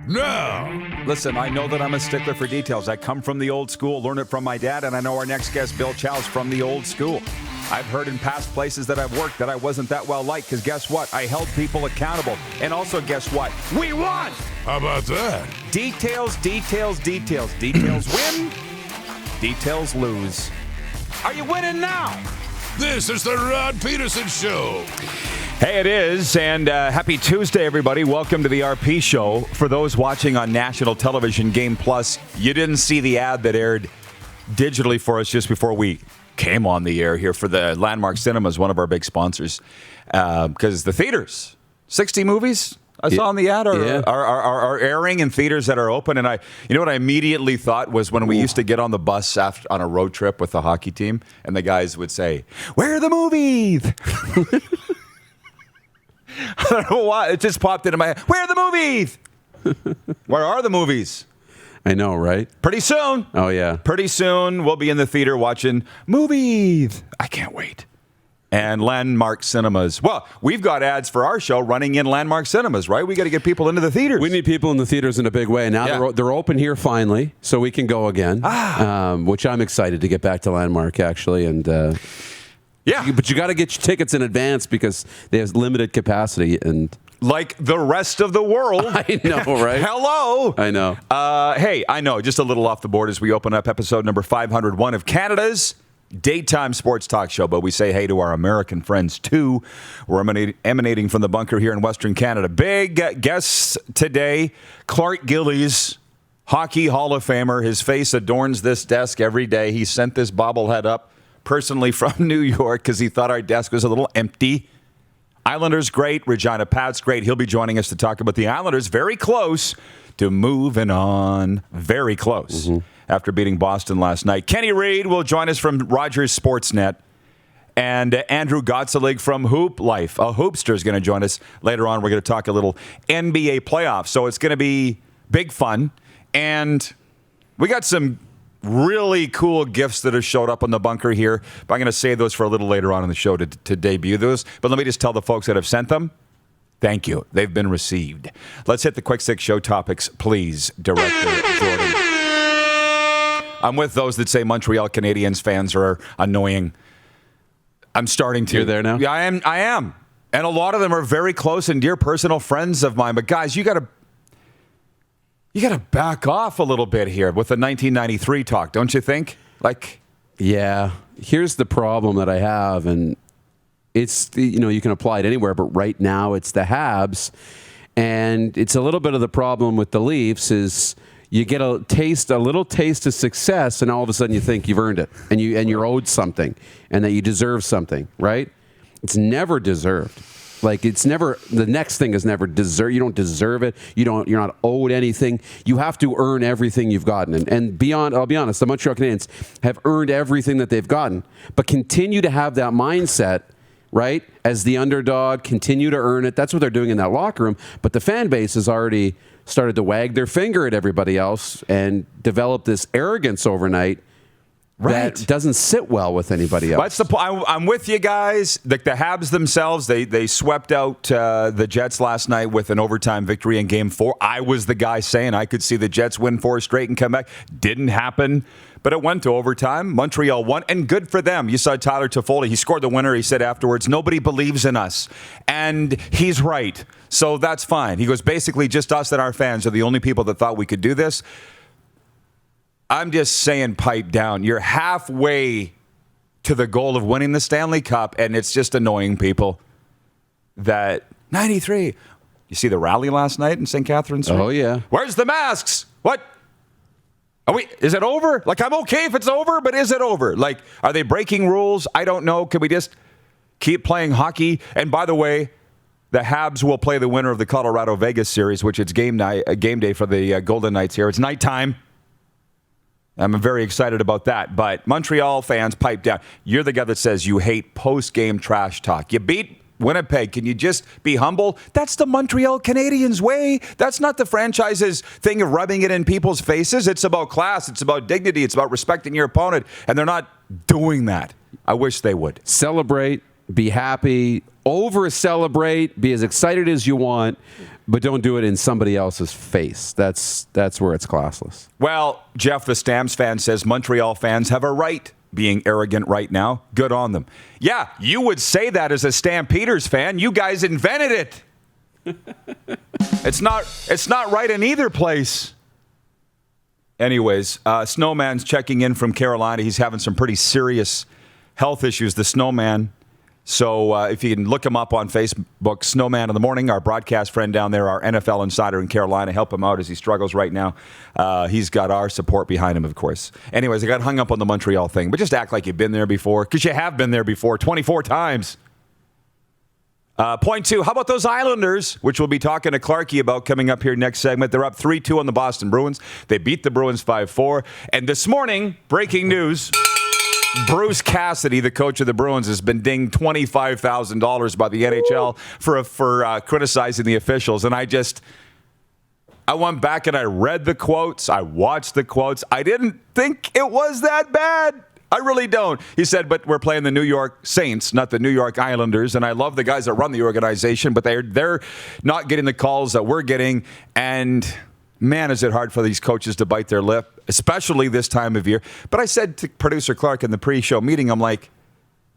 now. Listen, I know that I'm a stickler for details. I come from the old school, learn it from my dad, and I know our next guest, Bill Chow's from the old school. I've heard in past places that I've worked that I wasn't that well liked because guess what? I held people accountable. And also guess what? We won! How about that? Details, details, details. Details win, details lose. Are you winning now? This is the Rod Pedersen Show. Hey, it is, and happy Tuesday, everybody. Welcome to the RP Show. For those watching on national television, Game Plus, you didn't see the ad that aired digitally for us just before we came on the air here for the Landmark Cinemas, one of our big sponsors, because the theaters, 60 movies I saw on the ad are airing in theaters that are open. And you know what I immediately thought was when we used to get on the bus after, on a road trip with the hockey team, and the guys would say, "Where are the movies?" I don't know why. It just popped into my head. Where are the movies? Where are the movies? I know, right? Pretty soon. Oh, yeah. Pretty soon, we'll be in the theater watching movies. I can't wait. And Landmark Cinemas. Well, we've got ads for our show running in Landmark Cinemas, right? We got to get people into the theaters. We need people in the theaters in a big way. Now they're open here finally, so we can go again, which I'm excited to get back to Landmark, actually. And yeah. But you got to get your tickets in advance because they have limited capacity. And like the rest of the world. I know, right? Hello. I know. Hey, I know. Just a little off the board as we open up episode number 501 of Canada's daytime sports talk show. But we say hey to our American friends, too. We're emanating from the bunker here in Western Canada. Big guests today, Clark Gillies, Hockey Hall of Famer. His face adorns this desk every day. He sent this bobblehead up personally from New York because he thought our desk was a little empty. Islanders great. Regina Pat's great. He'll be joining us to talk about the Islanders. Very close to moving on. Very close after beating Boston last night. Kenny Reed will join us from Rogers Sportsnet. And Andrew Gottselig from Hoop Life, a hoopster, is going to join us later on. We're going to talk a little NBA playoffs. So it's going to be big fun. And we got some really cool gifts that have showed up on the bunker here. But I'm going to save those for a little later on in the show to debut those. But let me just tell the folks that have sent them, thank you. They've been received. Let's hit the quick six show topics, please, Director Jordan. I'm with those that say Montreal Canadiens fans are annoying. I'm starting to. You're there now? Yeah, I am. And a lot of them are very close and dear personal friends of mine. But guys, you got to back off a little bit here with the 1993 talk, don't you think? Yeah. Here's the problem that I have, and it's you can apply it anywhere, but right now it's the Habs, and it's a little bit of the problem with the Leafs is you get a little taste of success, and all of a sudden you think you've earned it, and you're owed something, and that you deserve something, right? It's never deserved. It's never, the next thing is never deserved. You don't deserve it. You're not owed anything. You have to earn everything you've gotten. And beyond, I'll be honest, the Montreal Canadiens have earned everything that they've gotten, but continue to have that mindset, right? As the underdog, continue to earn it. That's what they're doing in that locker room. But the fan base has already started to wag their finger at everybody else and develop this arrogance overnight. Right. That doesn't sit well with anybody else. That's the point. I'm with you guys. The Habs themselves, they swept out the Jets last night with an overtime victory in Game 4. I was the guy saying I could see the Jets win 4 straight and come back. Didn't happen, but it went to overtime. Montreal won, and good for them. You saw Tyler Toffoli. He scored the winner. He said afterwards, nobody believes in us. And he's right. So that's fine. He goes, basically just us and our fans are the only people that thought we could do this. I'm just saying, pipe down. You're halfway to the goal of winning the Stanley Cup, and it's just annoying people that 93. You see the rally last night in St. Catharines? Oh, yeah. Where's the masks? What? Is it over? I'm okay if it's over, but is it over? Are they breaking rules? I don't know. Can we just keep playing hockey? And by the way, the Habs will play the winner of the Colorado-Vegas series, which it's game day for the Golden Knights here. It's nighttime. I'm very excited about that. But Montreal fans, pipe down. You're the guy that says you hate post-game trash talk. You beat Winnipeg. Can you just be humble? That's the Montreal Canadiens way. That's not the franchise's thing of rubbing it in people's faces. It's about class. It's about dignity. It's about respecting your opponent. And they're not doing that. I wish they would. Celebrate. Be happy. over-celebrate, be as excited as you want, but don't do it in somebody else's face. That's where it's classless. Well, Jeff, the Stamps fan, says Montreal fans have a right being arrogant right now. Good on them. Yeah, you would say that as a Stampeders fan. You guys invented it. It's not right in either place. Anyways, Snowman's checking in from Carolina. He's having some pretty serious health issues, the Snowman. So if you can look him up on Facebook, Snowman in the Morning, our broadcast friend down there, our NFL insider in Carolina, help him out as he struggles right now. He's got our support behind him, of course. Anyways, I got hung up on the Montreal thing, but just act like you've been there before, because you have been there before 24 times. Point two, how about those Islanders, which we'll be talking to Clarkie about coming up here next segment. They're up 3-2 on the Boston Bruins. They beat the Bruins 5-4. And this morning, breaking news, Bruce Cassidy, the coach of the Bruins, has been dinged $25,000 by the NHL for criticizing the officials. And I went back and I read the quotes. I watched the quotes. I didn't think it was that bad. I really don't. He said, but we're playing the New York Saints, not the New York Islanders. And I love the guys that run the organization, but they're not getting the calls that we're getting. And man, is it hard for these coaches to bite their lip, especially this time of year. But I said to producer Clark in the pre-show meeting, I'm like,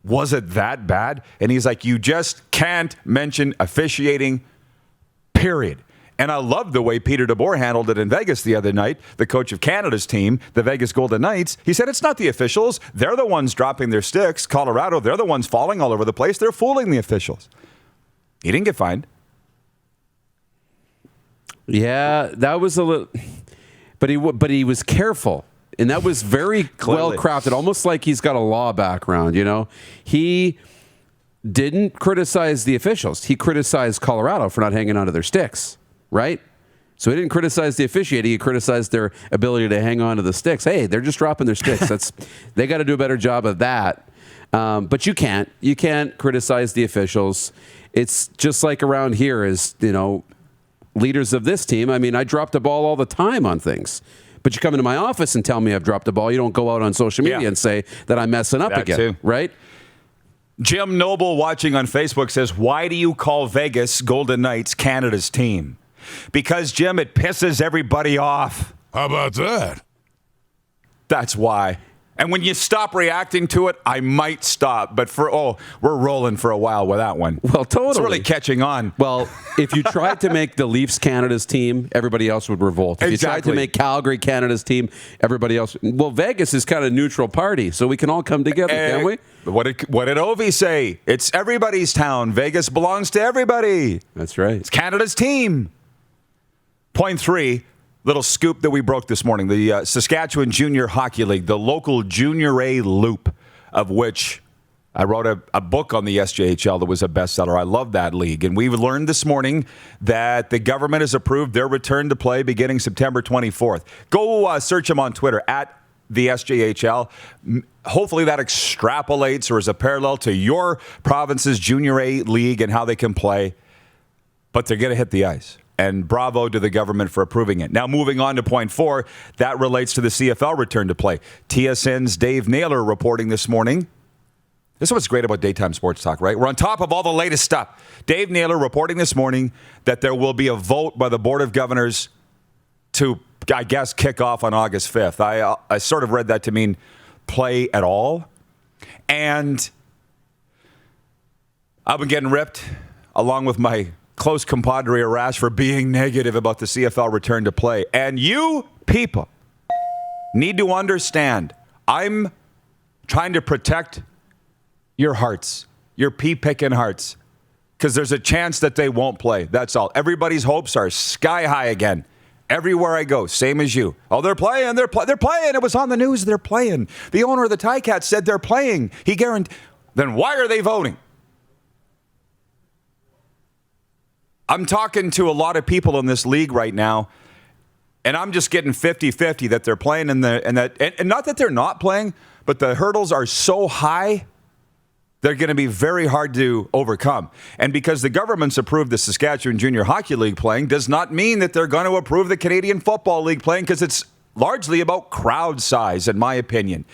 was it that bad? And he's like, you just can't mention officiating, period. And I love the way Peter DeBoer handled it in Vegas the other night, the coach of Canada's team, the Vegas Golden Knights. He said, it's not the officials. They're the ones dropping their sticks. Colorado, they're the ones falling all over the place. They're fooling the officials. He didn't get fined. Yeah, that was a little, but he was careful, and that was very well crafted, almost like he's got a law background. You know, he didn't criticize the officials. He criticized Colorado for not hanging onto their sticks, right? So he didn't criticize the officiating. He criticized their ability to hang on to the sticks. Hey, they're just dropping their sticks. They got to do a better job of that. But you can't criticize the officials. It's just like around here is, you know, leaders of this team. I mean, I drop the ball all the time on things. But you come into my office and tell me I've dropped the ball. You don't go out on social media and say that I'm messing up again, too. Right? Jim Noble watching on Facebook says, why do you call Vegas Golden Knights Canada's team? Because, Jim, it pisses everybody off. How about that? That's why. And when you stop reacting to it, I might stop. But we're rolling for a while with that one. Well, totally. It's really catching on. Well, if you tried to make the Leafs Canada's team, everybody else would revolt. If you tried to make Calgary Canada's team, everybody else. Well, Vegas is kind of a neutral party, so we can all come together, can't we? What did Ovi say? It's everybody's town. Vegas belongs to everybody. That's right. It's Canada's team. Point three. Little scoop that we broke this morning. The Saskatchewan Junior Hockey League, the local Junior A loop, of which I wrote a book on the SJHL that was a bestseller. I love that league. And we've learned this morning that the government has approved their return to play beginning September 24th. Go search them on Twitter, at the SJHL. Hopefully that extrapolates or is a parallel to your province's Junior A league and how they can play. But they're going to hit the ice. And bravo to the government for approving it. Now, moving on to point four, that relates to the CFL return to play. TSN's Dave Naylor reporting this morning. This is what's great about daytime sports talk, right? We're on top of all the latest stuff. Dave Naylor reporting this morning that there will be a vote by the Board of Governors to, I guess, kick off on August 5th. I sort of read that to mean play at all. And I've been getting ripped along with my close compadre Arash for being negative about the CFL return to play. And you people need to understand, I'm trying to protect your hearts, your pea-picking hearts, because there's a chance that they won't play. That's all. Everybody's hopes are sky high again. Everywhere I go, same as you. Oh, they're playing. They're playing. It was on the news. They're playing. The owner of the Ticats said they're playing. He guaranteed. Then why are they voting? I'm talking to a lot of people in this league right now, and I'm just getting 50-50 that they're playing and not that they're not playing, but the hurdles are so high, they're going to be very hard to overcome. And because the government's approved the Saskatchewan Junior Hockey League playing does not mean that they're going to approve the Canadian Football League playing, because it's largely about crowd size, in my opinion.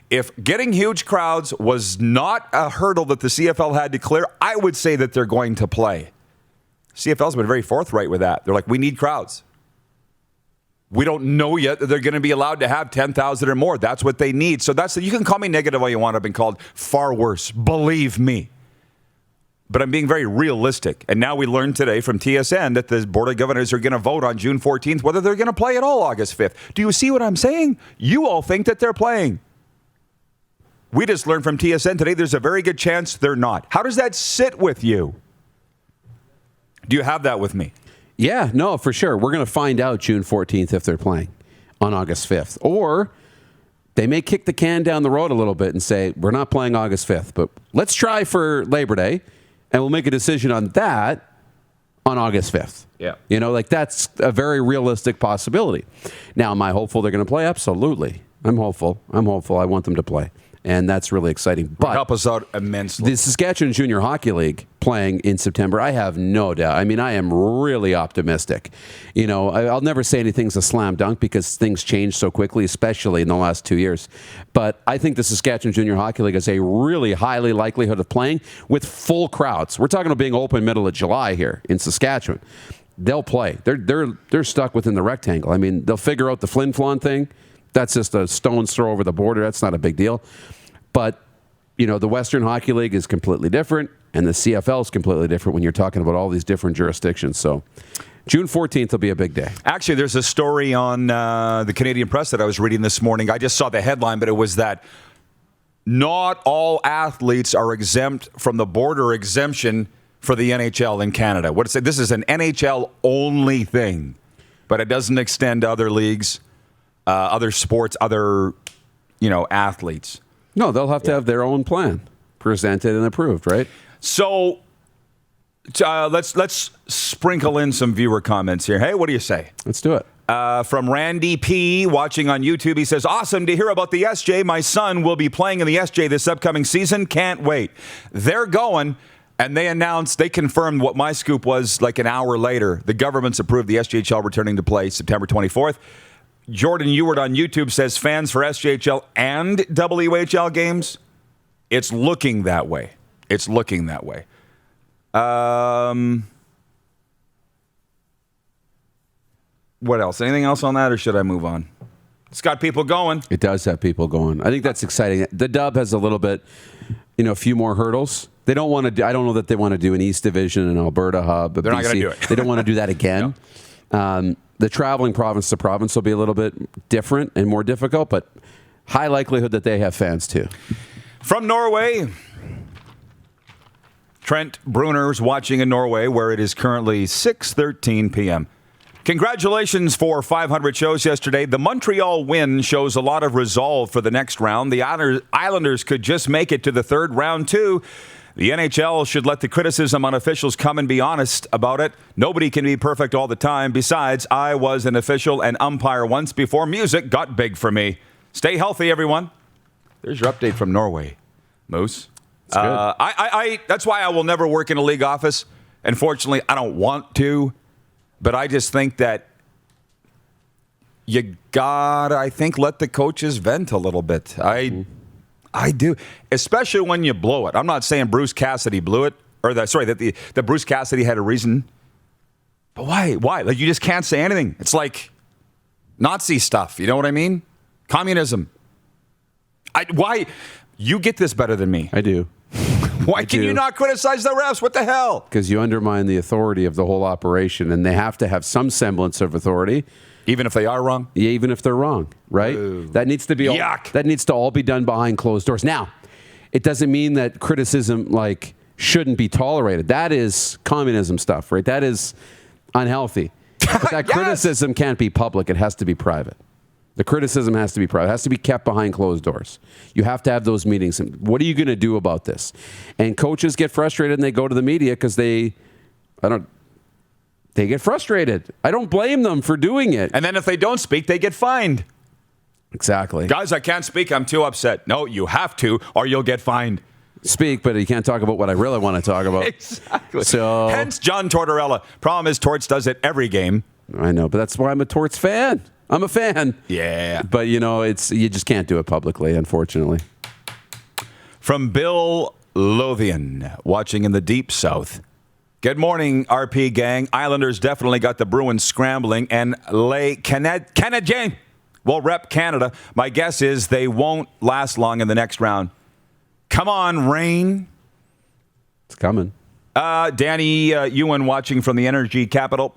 If getting huge crowds was not a hurdle that the CFL had to clear, I would say that they're going to play. CFL's been very forthright with that. They're like, we need crowds. We don't know yet that they're going to be allowed to have 10,000 or more. That's what they need. So you can call me negative all you want. I've been called far worse. Believe me. But I'm being very realistic. And now we learned today from TSN that the Board of Governors are going to vote on June 14th whether they're going to play at all August 5th. Do you see what I'm saying? You all think that they're playing. We just learned from TSN today there's a very good chance they're not. How does that sit with you? Do you have that with me? Yeah, no, for sure. We're going to find out June 14th if they're playing on August 5th. Or they may kick the can down the road a little bit and say, we're not playing August 5th, but let's try for Labor Day, and we'll make a decision on that on August 5th. Yeah. You know, like that's a very realistic possibility. Now, am I hopeful they're going to play? Absolutely. I'm hopeful. I want them to play. And that's really exciting. But help us out immensely. The Saskatchewan Junior Hockey League playing in September, I have no doubt. I mean, I am really optimistic. You know, I'll never say anything's a slam dunk because things change so quickly, especially in the last 2 years. But I think the Saskatchewan Junior Hockey League is a really highly likelihood of playing with full crowds. We're talking about being open middle of July here in Saskatchewan. They'll play. They're stuck within the rectangle. I mean, they'll figure out the Flin-Flon thing. That's just a stone's throw over the border. That's not a big deal. But, you know, the Western Hockey League is completely different, and the CFL is completely different when you're talking about all these different jurisdictions. So June 14th will be a big day. Actually, there's a story on the Canadian Press that I was reading this morning. I just saw the headline, but it was that not all athletes are exempt from the border exemption for the NHL in Canada. What it said, this is an NHL-only thing, but it doesn't extend to other leagues. Other sports, other, athletes. No, they'll have to have their own plan presented and approved, right? So let's sprinkle in some viewer comments here. Hey, what do you say? Let's do it. From Randy P. watching on YouTube, he says, awesome to hear about the SJ. My son will be playing in the SJ this upcoming season. Can't wait. They're going, and they confirmed what my scoop was like an hour later. The government's approved the SJHL returning to play September 24th. Jordan Ewart on YouTube says fans for SJHL and WHL games. It's looking that way. What else? Anything else on that, or should I move on? It's got people going. It does have people going. I think that's exciting. The Dub has a little bit, a few more hurdles. They don't want to do, I don't know that they want to do an East Division and Alberta hub. They're not going to do it. They don't want to do that again. No. The traveling province to province will be a little bit different and more difficult, but high likelihood that they have fans too. From Norway, Trent Bruner's watching in Norway, where it is currently 6:13 p.m. Congratulations for 500 shows yesterday. The Montreal win shows a lot of resolve for the next round. The Islanders could just make it to the third round, too. The NHL should let the criticism on officials come and be honest about it. Nobody can be perfect all the time. Besides, I was an official and umpire once before music got big for me. Stay healthy, everyone. There's your update from Norway, Moose. That's why I will never work in a league office. Unfortunately, I don't want to. But I just think that you gotta, let the coaches vent a little bit. I do, especially when you blow it. I'm not saying Bruce Cassidy blew it, or that Bruce Cassidy had a reason. But why? Like, you just can't say anything. It's like Nazi stuff. You know what I mean? Communism. Why? You get this better than me. I do. Why can you not criticize the refs? What the hell? Because you undermine the authority of the whole operation, and they have to have some semblance of authority. Even if they are wrong? Yeah, even if they're wrong, right? Ooh. That needs to be Yuck. That needs to all be done behind closed doors. Now, it doesn't mean that criticism shouldn't be tolerated. That is communism stuff, right? That is unhealthy. But that criticism can't be public. It has to be private. The criticism has to be private. It has to be kept behind closed doors. You have to have those meetings. What are you going to do about this? And coaches get frustrated and they go to the media because they get frustrated. I don't blame them for doing it. And then if they don't speak, they get fined. Exactly. Guys, I can't speak. I'm too upset. No, you have to, or you'll get fined. Speak, but you can't talk about what I really want to talk about. Exactly. So, hence John Tortorella. Problem is, Torts does it every game. I know, but that's why I'm a Torts fan. I'm a fan. Yeah. But, you just can't do it publicly, unfortunately. From Bill Lothian, watching in the Deep South. Good morning, RP gang. Islanders definitely got the Bruins scrambling, and Les Canadiens will rep Canada. My guess is they won't last long in the next round. Come on, Rain. It's coming. Danny Ewan, watching from the Energy Capital,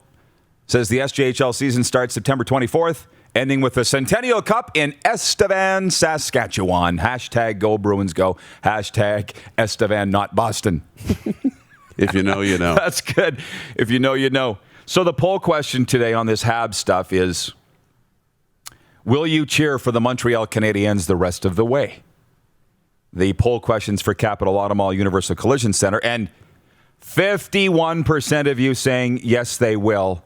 says the SJHL season starts September 24th, ending with the Centennial Cup in Estevan, Saskatchewan. Hashtag Go Bruins Go. Hashtag Estevan, not Boston. If you know, you know. That's good. If you know, you know. So the poll question today on this Habs stuff is, will you cheer for the Montreal Canadiens the rest of the way? The poll questions for Capital Automall Universal Collision Center, and 51% of you saying yes, they will.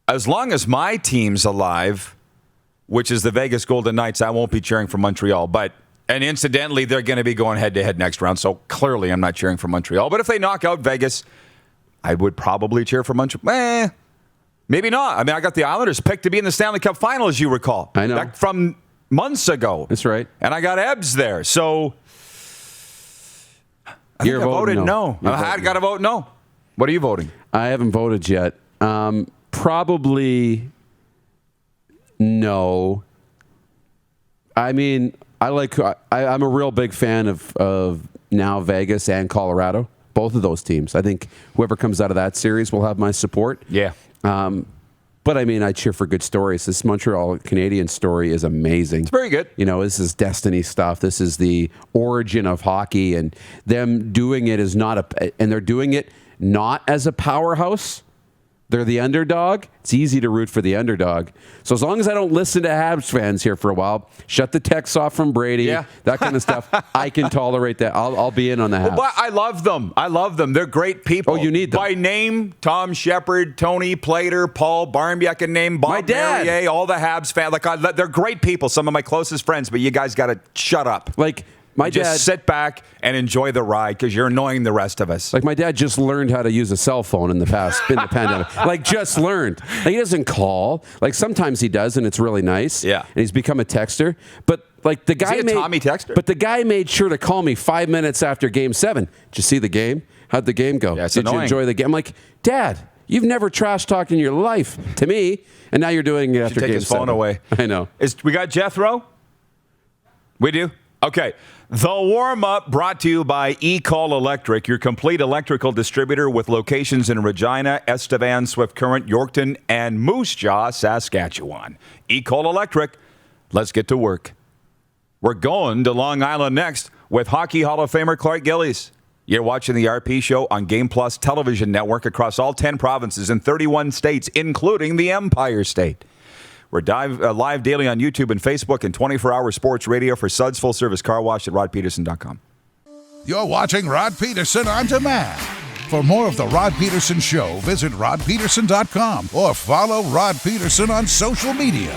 As long as my team's alive, which is the Vegas Golden Knights, I won't be cheering for Montreal. And incidentally, they're going to be going head-to-head next round, so clearly I'm not cheering for Montreal. But if they knock out Vegas, I would probably cheer for Montreal. Maybe not. I mean, I got the Islanders picked to be in the Stanley Cup final, as you recall. I know. Back from months ago. That's right. And I got Ebbs there, so I think I voted no. I got to vote no. What are you voting? I haven't voted yet. Probably no. I mean, I'm a real big fan of now Vegas and Colorado, both of those teams. I think whoever comes out of that series will have my support. Yeah. But I mean, I cheer for good stories. This Montreal Canadiens story is amazing. It's very good. This is destiny stuff. This is the origin of hockey, and them doing it is and they're doing it not as a powerhouse. They're the underdog. It's easy to root for the underdog. So as long as I don't listen to Habs fans here for a while, shut the texts off from Brady, that kind of stuff, I can tolerate that. I'll be in on the Habs. But I love them. They're great people. Oh, you need them. By name, Tom Shepard, Tony Plater, Paul Barmby, I can name Bob My dad. Marrier, all the Habs fans. They're great people, some of my closest friends, but you guys got to shut up. My dad, just sit back and enjoy the ride because you're annoying the rest of us. My dad just learned how to use a cell phone in the pandemic. Just learned. He doesn't call. Sometimes he does, and it's really nice. Yeah. And he's become a texter. But the guy is he a Tommy texter? But the guy made sure to call me 5 minutes after Game 7. Did you see the game? How'd the game go? Yeah, Did you enjoy the game? I'm like, Dad, you've never trash talked in your life to me, and now you're doing it after Game 7. Take his phone away. I know. We got Jethro? We do? Okay. The Warmup brought to you by eCall Electric, your complete electrical distributor with locations in Regina, Estevan, Swift Current, Yorkton, and Moose Jaw, Saskatchewan. eCall Electric, let's get to work. We're going to Long Island next with Hockey Hall of Famer Clark Gillies. You're watching the RP Show on Game Plus television network across all 10 provinces in 31 states, including the Empire State. We're live daily on YouTube and Facebook and 24-hour sports radio for Suds Full Service Car Wash at rodpedersen.com. You're watching Rod Pedersen On Demand. For more of The Rod Pedersen Show, visit rodpedersen.com or follow Rod Pedersen on social media.